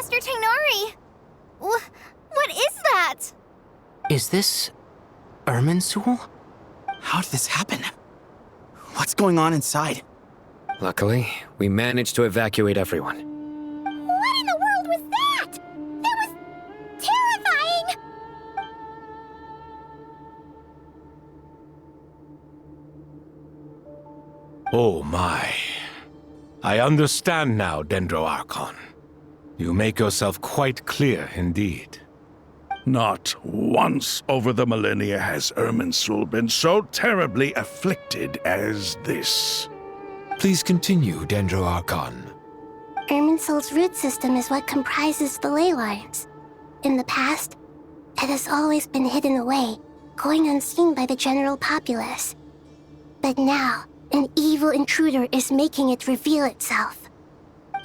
Master Tainari! What is that? Is this Irminsul? How did this happen? What's going on inside? Luckily, we managed to evacuate everyone. What in the world was that? That was terrifying! Oh my. I understand now, Dendro Archon. You make yourself quite clear indeed. Not once over the millennia has Irminsul been so terribly afflicted as this. Please continue, Dendro Archon. Irminsul's root system is what comprises the ley lines. In the past, it has always been hidden away, going unseen by the general populace. But now, an evil intruder is making it reveal itself.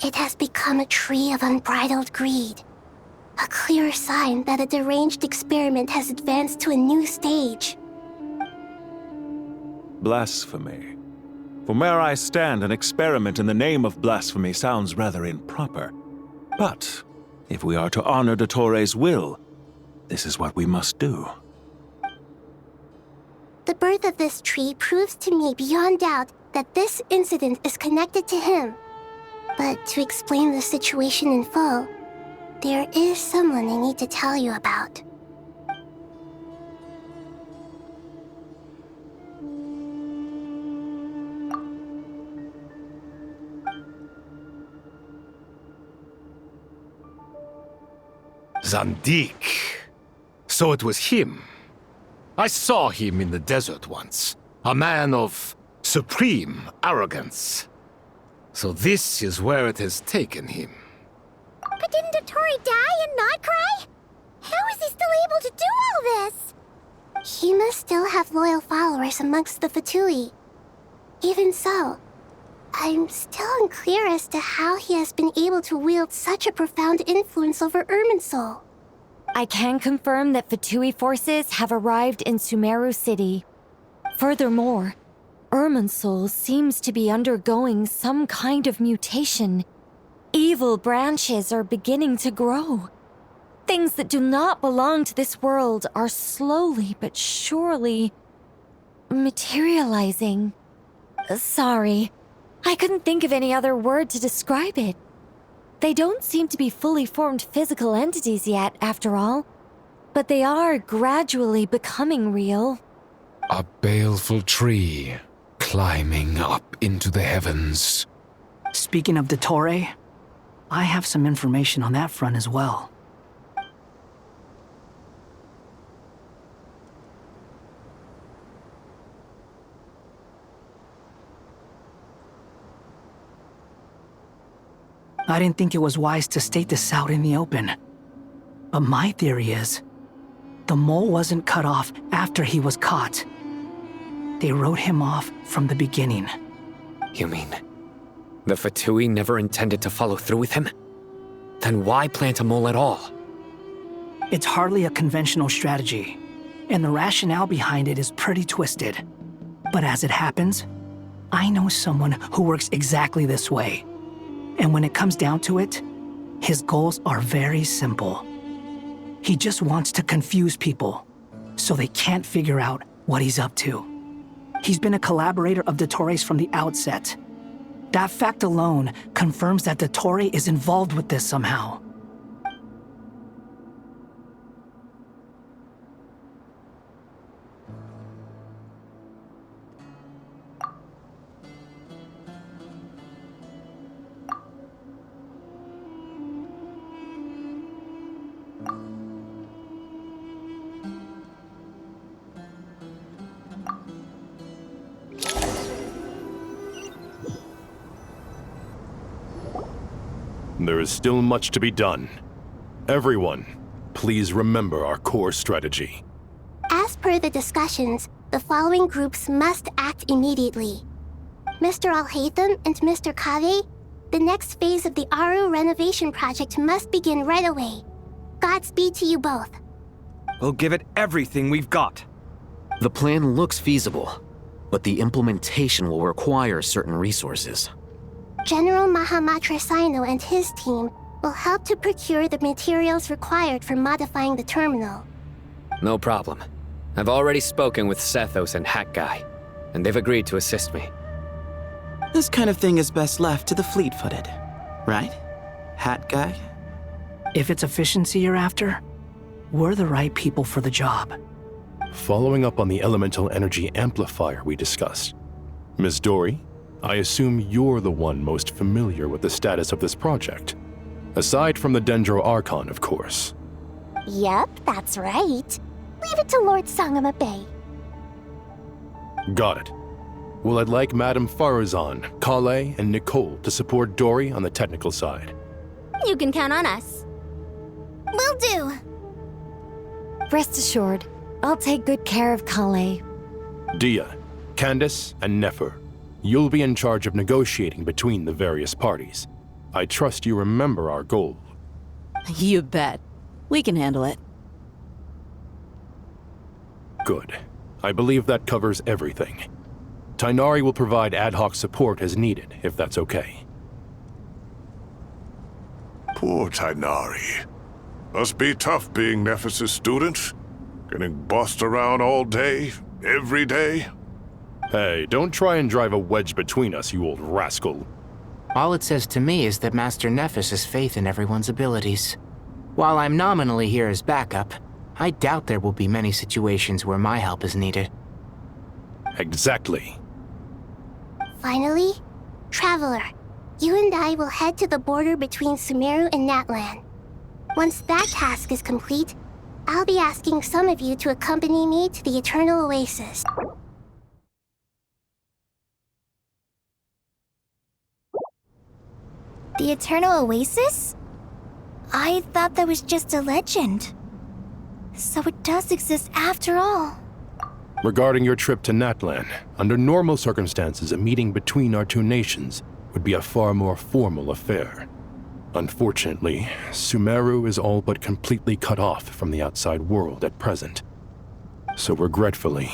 It has become a tree of unbridled greed. A clear sign that a deranged experiment has advanced to a new stage. Blasphemy. From where I stand, an experiment in the name of blasphemy sounds rather improper. But if we are to honor Dottores' will, this is what we must do. The birth of this tree proves to me beyond doubt that this incident is connected to him. But to explain the situation in full, there is someone I need to tell you about. Zandik. So it was him. I saw him in the desert once. A man of supreme arrogance. So this is where it has taken him. But didn't Dottore die and not cry? How is he still able to do all this? He must still have loyal followers amongst the Fatui. Even so, I'm still unclear as to how he has been able to wield such a profound influence over Irminsul. I can confirm that Fatui forces have arrived in Sumeru City. Furthermore, Irminsul seems to be undergoing some kind of mutation. Evil branches are beginning to grow. Things that do not belong to this world are slowly but surely materializing. Sorry, I couldn't think of any other word to describe it. They don't seem to be fully formed physical entities yet, after all. But they are gradually becoming real. A baleful tree, climbing up into the heavens. Speaking of Dottore, I have some information on that front as well. I didn't think it was wise to state this out in the open. But my theory is, the mole wasn't cut off after he was caught. They wrote him off from the beginning. You mean, the Fatui never intended to follow through with him? Then why plant a mole at all? It's hardly a conventional strategy, and the rationale behind it is pretty twisted. But as it happens, I know someone who works exactly this way. And when it comes down to it, his goals are very simple. He just wants to confuse people, so they can't figure out what he's up to. He's been a collaborator of Dottore's from the outset. That fact alone confirms that Dottore is involved with this somehow. There is still much to be done. Everyone, please remember our core strategy. As per the discussions, the following groups must act immediately. Mr. Alhaitham and Mr. Kave, the next phase of the Aru renovation project must begin right away. Godspeed to you both. We'll give it everything we've got. The plan looks feasible, but the implementation will require certain resources. General Mahamatra Sino and his team will help to procure the materials required for modifying the terminal. No problem. I've already spoken with Sethos and Hat Guy, and they've agreed to assist me. This kind of thing is best left to the fleet-footed, right? Hat Guy? If it's efficiency you're after, we're the right people for the job. Following up on the elemental energy amplifier we discussed, Ms. Dory, I assume you're the one most familiar with the status of this project. Aside from the Dendro Archon, of course. Yep, that's right. Leave it to Lord Sangama Bay. Got it. Well, I'd like Madame Farazan, Kale, and Nicole to support Dory on the technical side. You can count on us. Will do. Rest assured, I'll take good care of Kale. Dia, Candace, and Nefer, you'll be in charge of negotiating between the various parties. I trust you remember our goal. You bet. We can handle it. Good. I believe that covers everything. Tainari will provide ad hoc support as needed, if that's okay. Poor Tainari. Must be tough being Nephis' student. Getting bossed around all day, every day. Hey, don't try and drive a wedge between us, you old rascal. All it says to me is that Master Nephis has faith in everyone's abilities. While I'm nominally here as backup, I doubt there will be many situations where my help is needed. Exactly. Finally, Traveler, you and I will head to the border between Sumeru and Natlan. Once that task is complete, I'll be asking some of you to accompany me to the Eternal Oasis. The Eternal Oasis? I thought that was just a legend. So it does exist after all. Regarding your trip to Natlan, under normal circumstances, a meeting between our two nations would be a far more formal affair. Unfortunately, Sumeru is all but completely cut off from the outside world at present. So regretfully,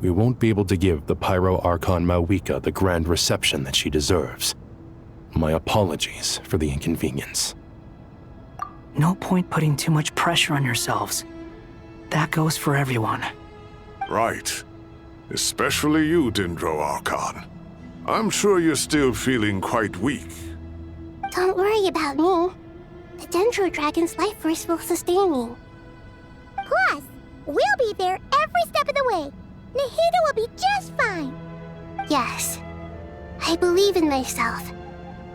we won't be able to give the Pyro Archon Mawika the grand reception that she deserves. My apologies for the inconvenience. No point putting too much pressure on yourselves. That goes for everyone. Right. Especially you, Dendro Archon. I'm sure you're still feeling quite weak. Don't worry about me. The Dendro Dragon's life force will sustain me. Plus, we'll be there every step of the way. Nahida will be just fine. Yes. I believe in myself.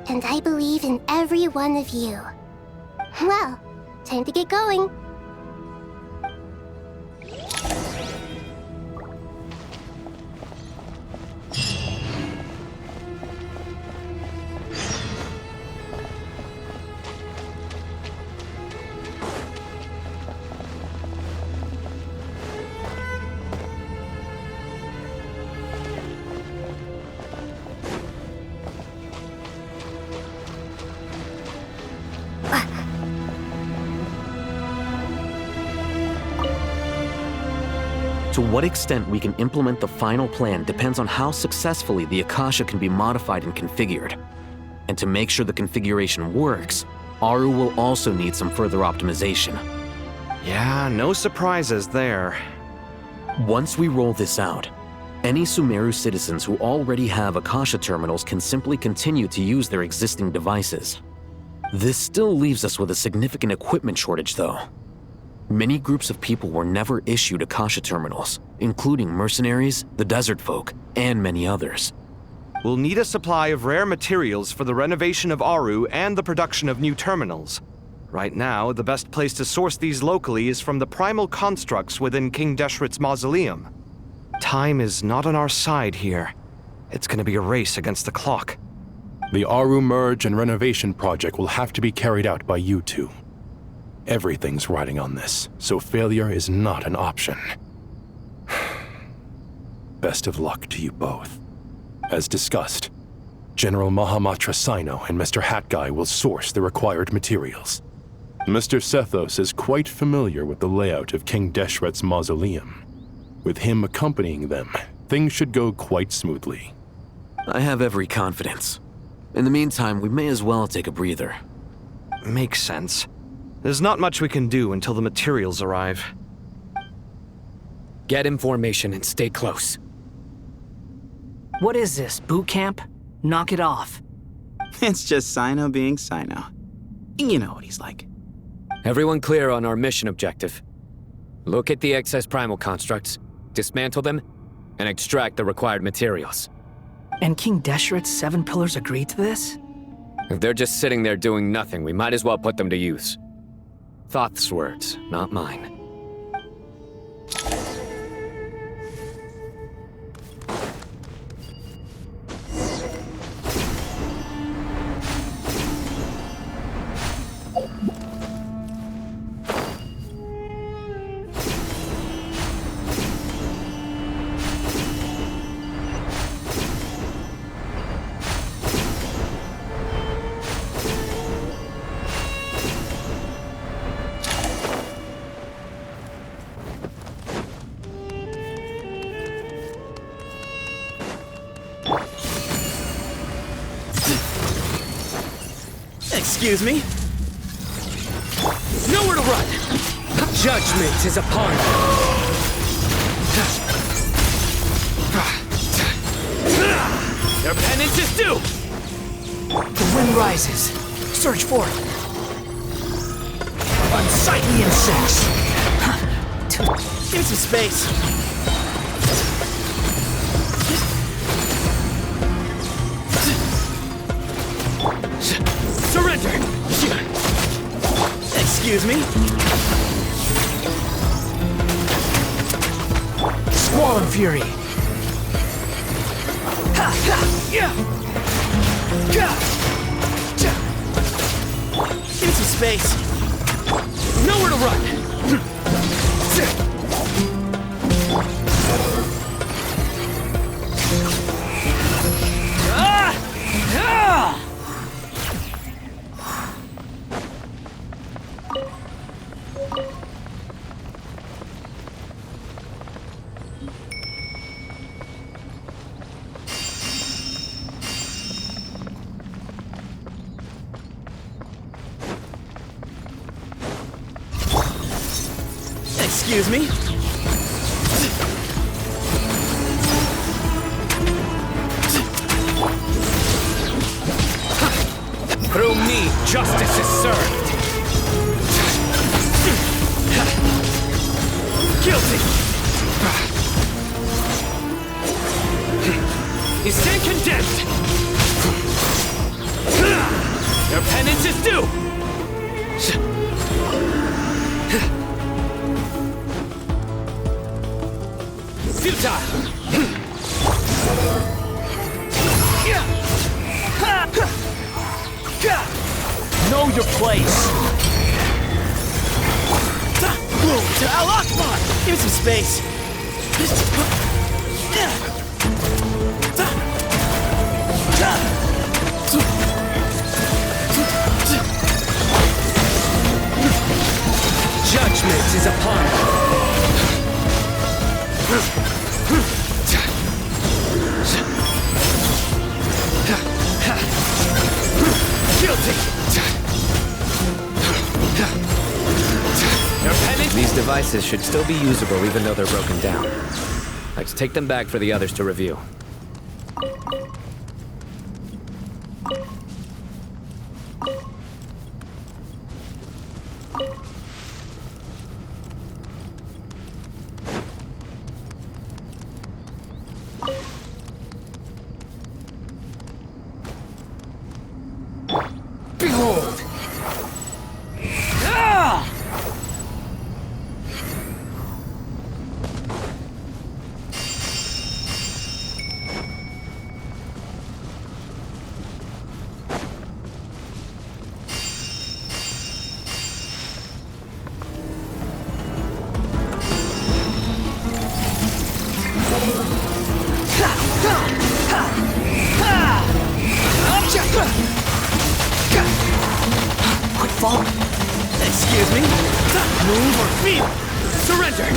And I believe in every one of you. Well, time to get going. To what extent we can implement the final plan depends on how successfully the Akasha can be modified and configured. And to make sure the configuration works, Aru will also need some further optimization. Yeah, no surprises there. Once we roll this out, any Sumeru citizens who already have Akasha terminals can simply continue to use their existing devices. This still leaves us with a significant equipment shortage, though. Many groups of people were never issued Akasha terminals, including mercenaries, the desert folk, and many others. We'll need a supply of rare materials for the renovation of Aru and the production of new terminals. Right now, the best place to source these locally is from the primal constructs within King Deshret's mausoleum. Time is not on our side here. It's gonna be a race against the clock. The Aru merge and renovation project will have to be carried out by you two. Everything's riding on this, so failure is not an option. Best of luck to you both. As discussed, General Mahamatra Sino and Mr. Hat Guy will source the required materials. Mr. Sethos is quite familiar with the layout of King Deshret's mausoleum. With him accompanying them, things should go quite smoothly. I have every confidence. In the meantime, we may as well take a breather. Makes sense. There's not much we can do until the materials arrive. Get information and stay close. What is this, boot camp? Knock it off. It's just Sino being Sino. You know what he's like. Everyone clear on our mission objective. Look at the excess primal constructs, dismantle them, and extract the required materials. And King Desheret's 7 pillars agreed to this? If they're just sitting there doing nothing, we might as well put them to use. Thoth's words, not mine. Excuse me? Nowhere to run! Judgment is upon you! Your penance is due! The wind rises. Search for it. Unsightly insects. Give me some space. Surrender! Excuse me? Squall and Fury. Give me some space. Nowhere to run! Excuse me? Through me, justice is served! Guilty! You stand condemned! Your penance is due! Futile! Know your place. To Al Akbar! Give me some space. Judgment is upon you! Guilty! These devices should still be usable even though they're broken down. Let's take them back for the others to review. Behold! Quick fall. Excuse me? Move or feel. Surrender!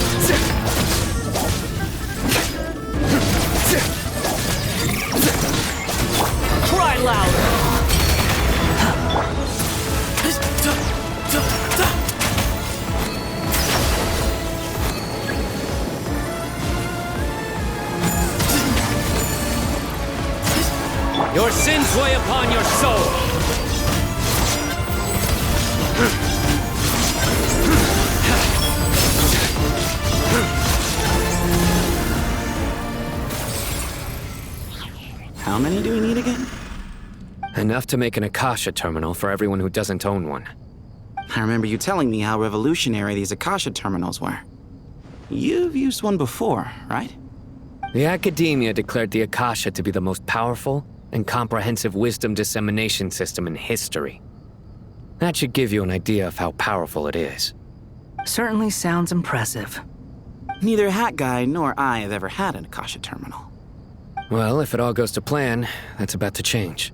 Cry louder. Your sins weigh upon your soul! How many do we need again? Enough to make an Akasha terminal for everyone who doesn't own one. I remember you telling me how revolutionary these Akasha terminals were. You've used one before, right? The Academia declared the Akasha to be the most powerful and comprehensive wisdom dissemination system in history. That should give you an idea of how powerful it is. Certainly sounds impressive. Neither Hat Guy nor I have ever had an Akasha terminal. Well, if it all goes to plan, that's about to change.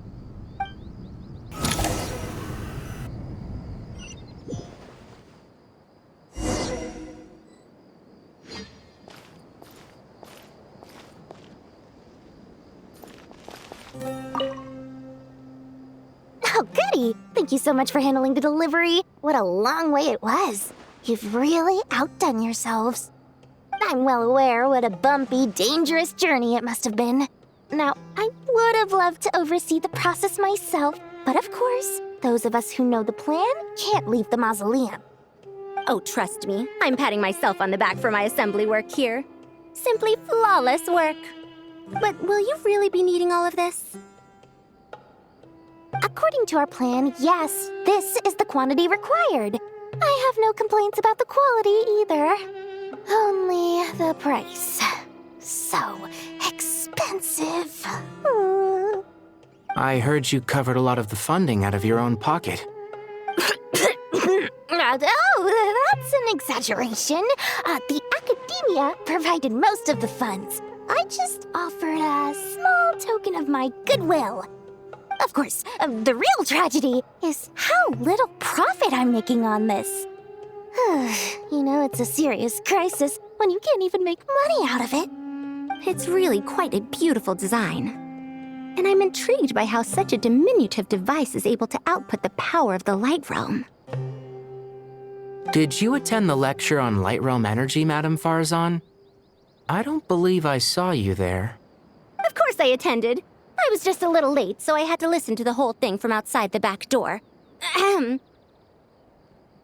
Oh, goody! Thank you so much for handling the delivery. What a long way it was. You've really outdone yourselves. I'm well aware what a bumpy, dangerous journey it must have been. Now, I would have loved to oversee the process myself, but of course, those of us who know the plan can't leave the mausoleum. Oh, trust me, I'm patting myself on the back for my assembly work here. Simply flawless work. But will you really be needing all of this? According to our plan, yes, this is the quantity required. I have no complaints about the quality either. Only the price. So expensive. I heard you covered a lot of the funding out of your own pocket. Oh, that's an exaggeration. The Academia provided most of the funds. I just offered a small token of my goodwill. Of course, the real tragedy is how little profit I'm making on this. You know, it's a serious crisis when you can't even make money out of it. It's really quite a beautiful design. And I'm intrigued by how such a diminutive device is able to output the power of the Light Realm. Did you attend the lecture on Light Realm energy, Madame Farzan? I don't believe I saw you there. Of course I attended. I was just a little late, so I had to listen to the whole thing from outside the back door.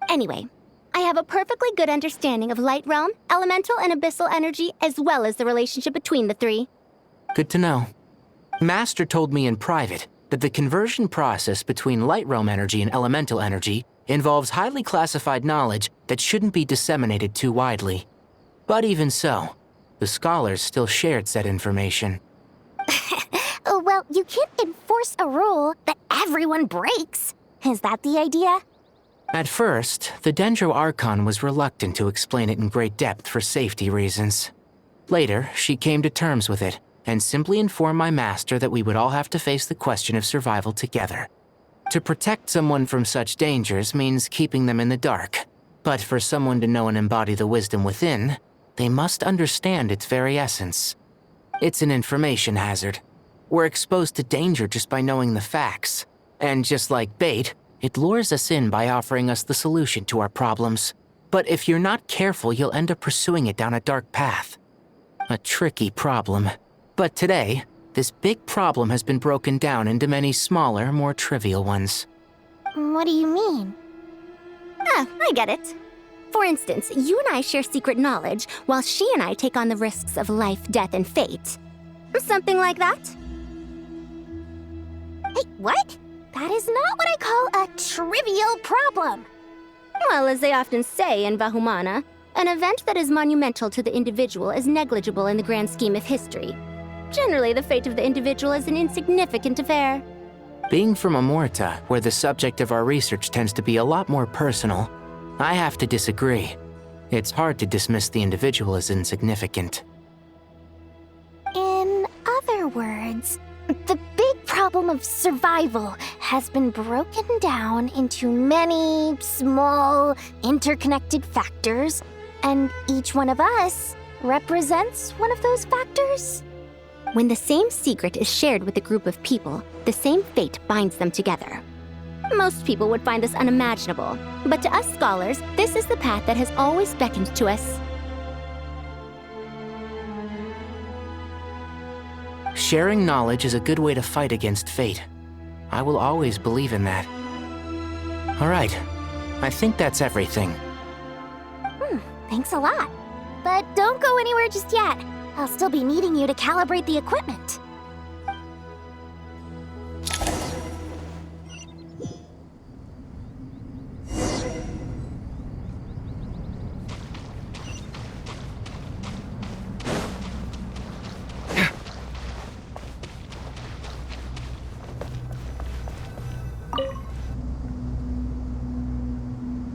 Anyway, I have a perfectly good understanding of Light Realm, elemental and abyssal energy, as well as the relationship between the three. Good to know. Master told me in private that the conversion process between Light Realm energy and elemental energy involves highly classified knowledge that shouldn't be disseminated too widely. But even so, the scholars still shared said information. Well, you can't enforce a rule that everyone breaks. Is that the idea? At first, the Dendro Archon was reluctant to explain it in great depth for safety reasons. Later, she came to terms with it and simply informed my master that we would all have to face the question of survival together. To protect someone from such dangers means keeping them in the dark, but for someone to know and embody the wisdom within, they must understand its very essence. It's an information hazard. We're exposed to danger just by knowing the facts. And just like bait, it lures us in by offering us the solution to our problems. But if you're not careful, you'll end up pursuing it down a dark path. A tricky problem. But today, this big problem has been broken down into many smaller, more trivial ones. What do you mean? I get it. For instance, you and I share secret knowledge, while she and I take on the risks of life, death, and fate. Something like that? Hey, what? That is not what I call a trivial problem. Well, as they often say in Vahumana, an event that is monumental to the individual is negligible in the grand scheme of history. Generally, the fate of the individual is an insignificant affair. Being from Amorta, where the subject of our research tends to be a lot more personal, I have to disagree. It's hard to dismiss the individual as insignificant. In other words, the big problem of survival has been broken down into many small, interconnected factors, and each one of us represents one of those factors. When the same secret is shared with a group of people, the same fate binds them together. Most people would find this unimaginable, but to us scholars, this is the path that has always beckoned to us. Sharing knowledge is a good way to fight against fate. I will always believe in that. All right, I think that's everything. Thanks a lot. But don't go anywhere just yet. I'll still be needing you to calibrate the equipment.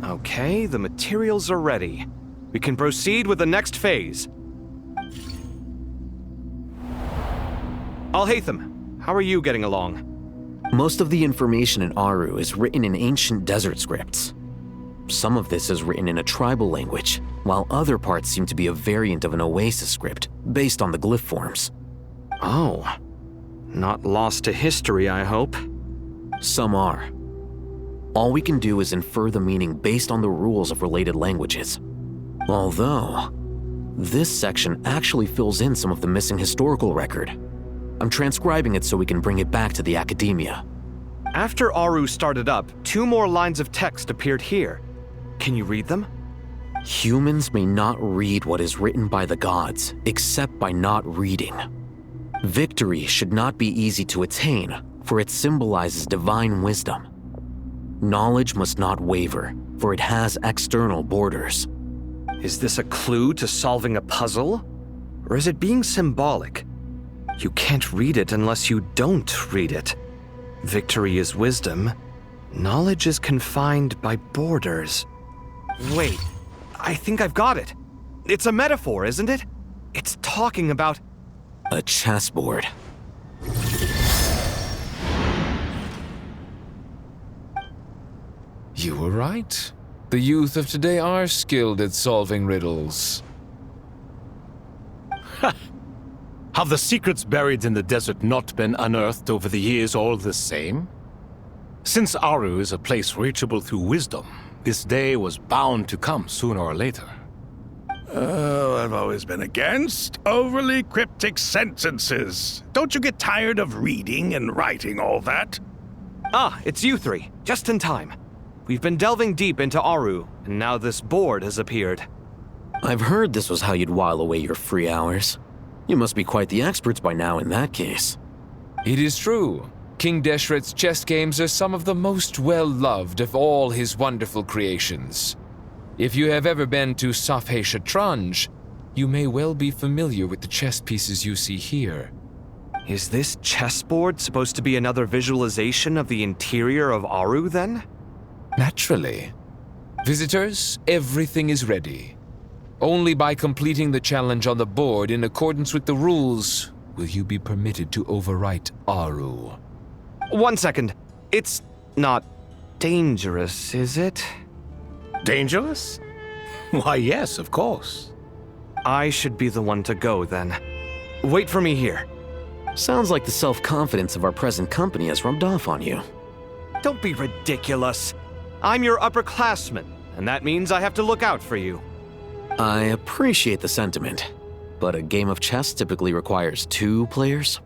Okay, the materials are ready. We can proceed with the next phase. Alhaitham, how are you getting along? Most of the information in Aru is written in ancient desert scripts. Some of this is written in a tribal language, while other parts seem to be a variant of an Oasis script, based on the glyph forms. Oh. Not lost to history, I hope. Some are. All we can do is infer the meaning based on the rules of related languages. Although, this section actually fills in some of the missing historical record. I'm transcribing it so we can bring it back to the academia. After Aru started up, 2 more lines of text appeared here. Can you read them? Humans may not read what is written by the gods, except by not reading. Victory should not be easy to attain, for it symbolizes divine wisdom. Knowledge must not waver, for it has external borders. Is this a clue to solving a puzzle? Or is it being symbolic? You can't read it unless you don't read it. Victory is wisdom. Knowledge is confined by borders. Wait, I think I've got it. It's a metaphor, isn't it? It's talking about... a chessboard. You were right. The youth of today are skilled at solving riddles. Have the secrets buried in the desert not been unearthed over the years all the same? Since Aru is a place reachable through wisdom, this day was bound to come sooner or later. Oh, I've always been against overly cryptic sentences. Don't you get tired of reading and writing all that? Ah, it's you 3. Just in time. We've been delving deep into Aru, and now this board has appeared. I've heard this was how you'd while away your free hours. You must be quite the experts by now in that case. It is true. King Deshret's chess games are some of the most well-loved of all his wonderful creations. If you have ever been to Safhe Shatranj, you may well be familiar with the chess pieces you see here. Is this chessboard supposed to be another visualization of the interior of Aru, then? Naturally. Visitors, everything is ready. Only by completing the challenge on the board in accordance with the rules will you be permitted to overwrite Aru. 1 second. It's not dangerous, is it? Dangerous? Why, yes, of course. I should be the one to go, then. Wait for me here. Sounds like the self-confidence of our present company has rubbed off on you. Don't be ridiculous. I'm your upperclassman, and that means I have to look out for you. I appreciate the sentiment, but a game of chess typically requires 2 players.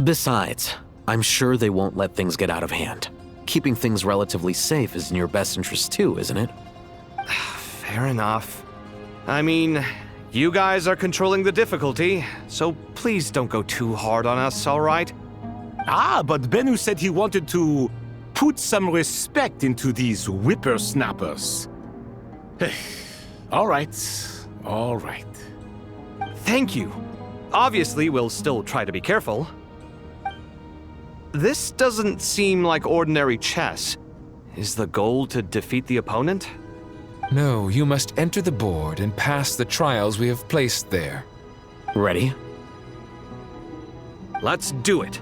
Besides, I'm sure they won't let things get out of hand. Keeping things relatively safe is in your best interest too, isn't it? Fair enough. I mean, you guys are controlling the difficulty, so please don't go too hard on us, all right? Ah, but Bennu said he wanted to put some respect into these whippersnappers. All right, all right. Thank you. Obviously, we'll still try to be careful. This doesn't seem like ordinary chess. Is the goal to defeat the opponent? No, you must enter the board and pass the trials we have placed there. Ready? Let's do it.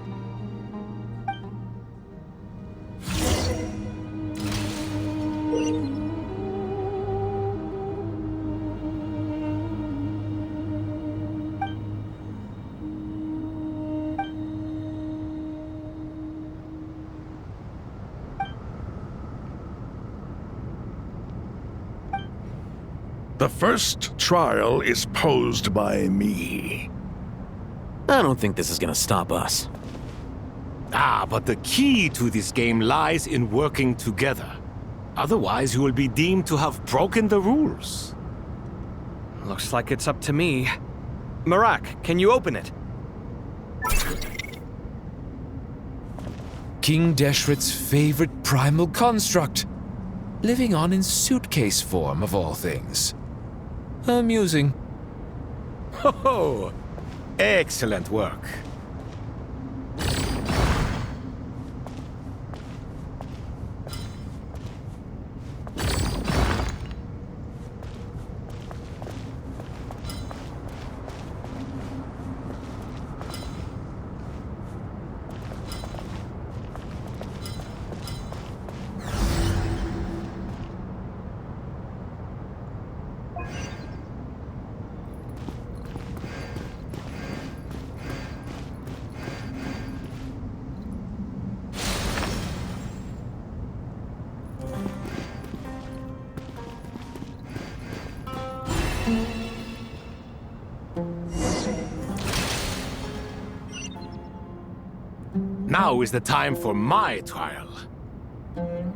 The first trial is posed by me. I don't think this is gonna stop us. Ah, but the key to this game lies in working together. Otherwise, you will be deemed to have broken the rules. Looks like it's up to me. Marak, can you open it? King Deshret's favorite primal construct. Living on in suitcase form, of all things. Amusing. Ho ho! Excellent work. Now is the time for my trial.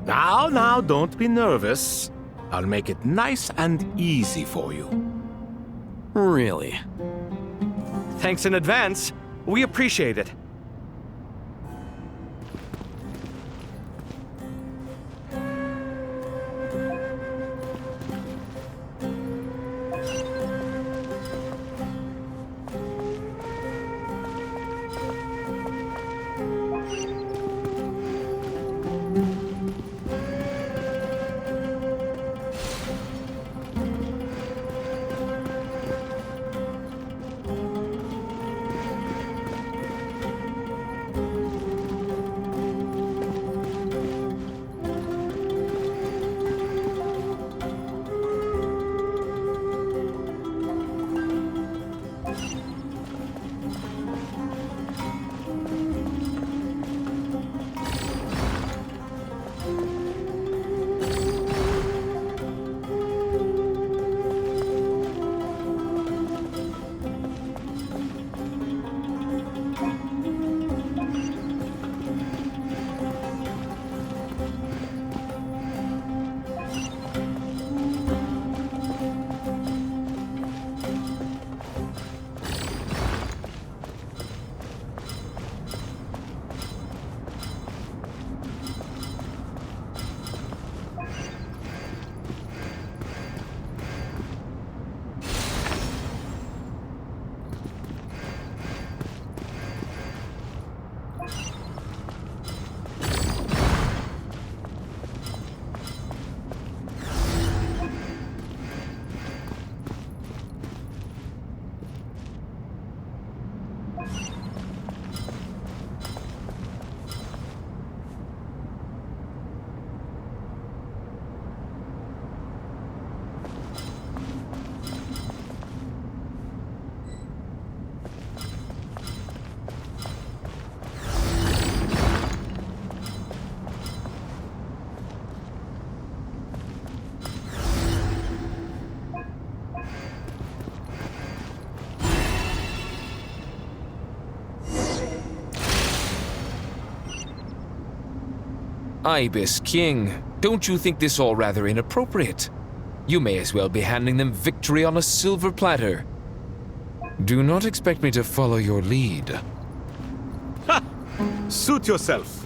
Now, don't be nervous. I'll make it nice and easy for you. Really? Thanks in advance. We appreciate it. Ibis King, don't you think this all rather inappropriate? You may as well be handing them victory on a silver platter. Do not expect me to follow your lead. Ha! Suit yourself.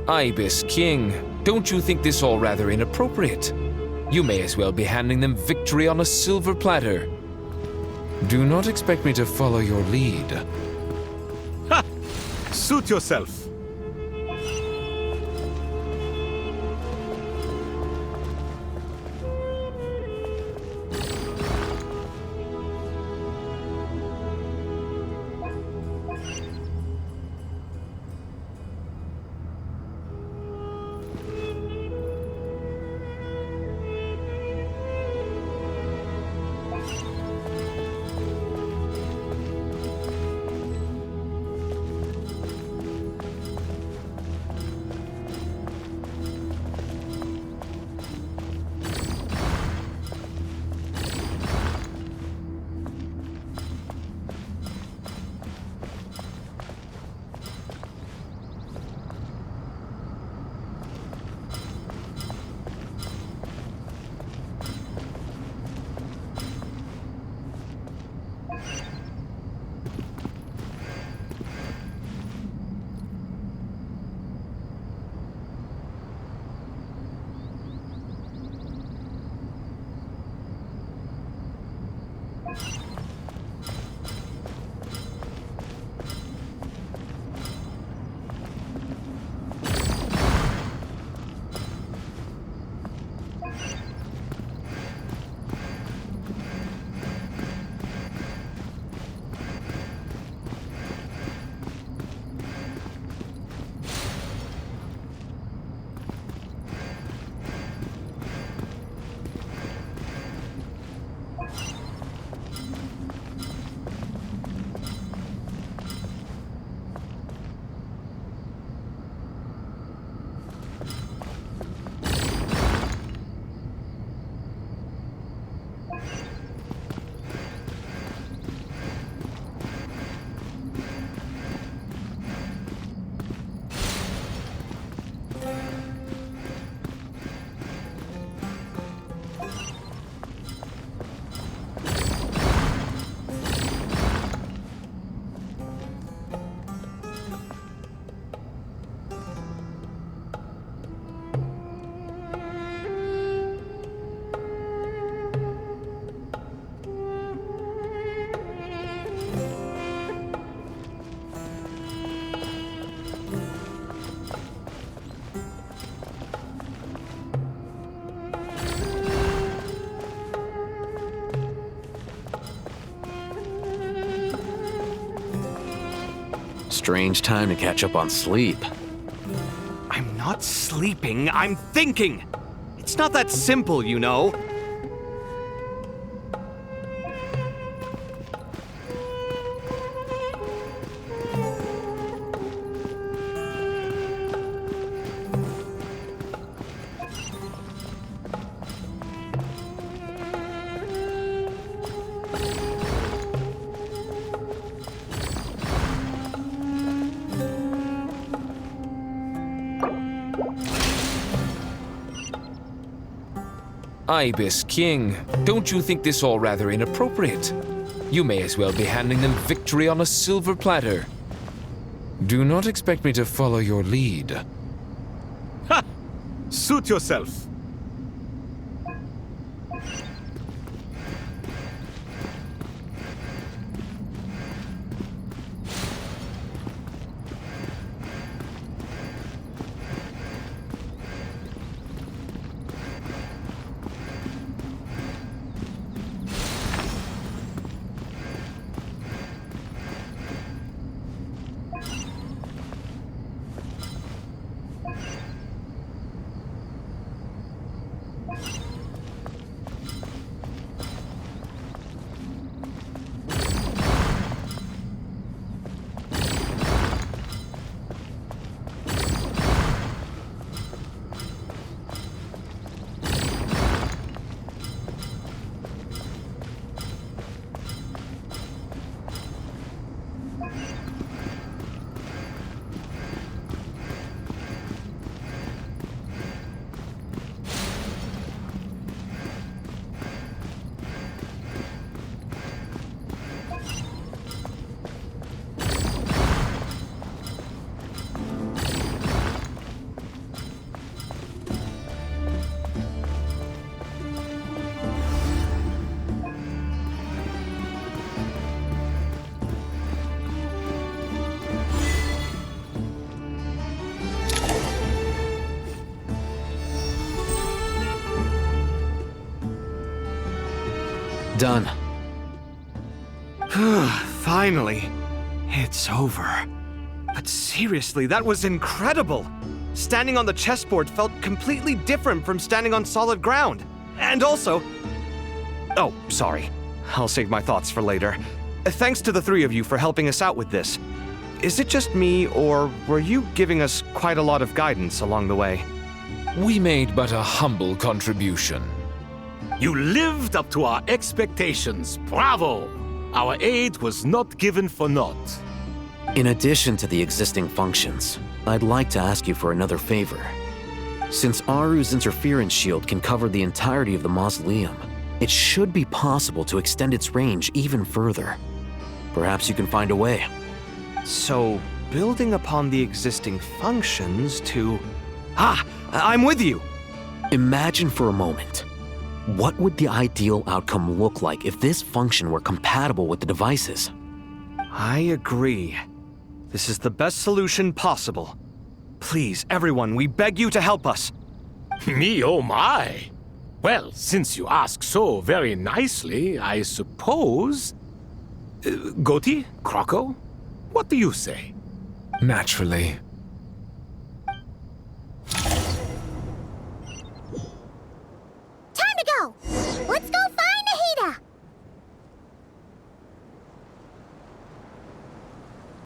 Ibis King, don't you think this all rather inappropriate? You may as well be handing them victory on a silver platter. Do not expect me to follow your lead. Ha! Suit yourself. Strange time to catch up on sleep. I'm not sleeping, I'm thinking! It's not that simple, you know. Ibis King, don't you think this all rather inappropriate? You may as well be handing them victory on a silver platter. Do not expect me to follow your lead. Ha! Suit yourself. done. Finally. It's over. But seriously, that was incredible! Standing on the chessboard felt completely different from standing on solid ground. And also... Oh, sorry. I'll save my thoughts for later. Thanks to the three of you for helping us out with this. Is it just me, or were you giving us quite a lot of guidance along the way? We made but a humble contribution. You lived up to our expectations. Bravo! Our aid was not given for naught. In addition to the existing functions, I'd like to ask you for another favor. Since Aru's interference shield can cover the entirety of the mausoleum, it should be possible to extend its range even further. Perhaps you can find a way. So, building upon the existing functions to... I'm with you! Imagine for a moment. What would the ideal outcome look like if this function were compatible with the devices? I agree. This is the best solution possible. Please, everyone, we beg you to help us. Me, oh my! Well, since you ask so very nicely, I suppose... Goti? Croco? What do you say? Naturally.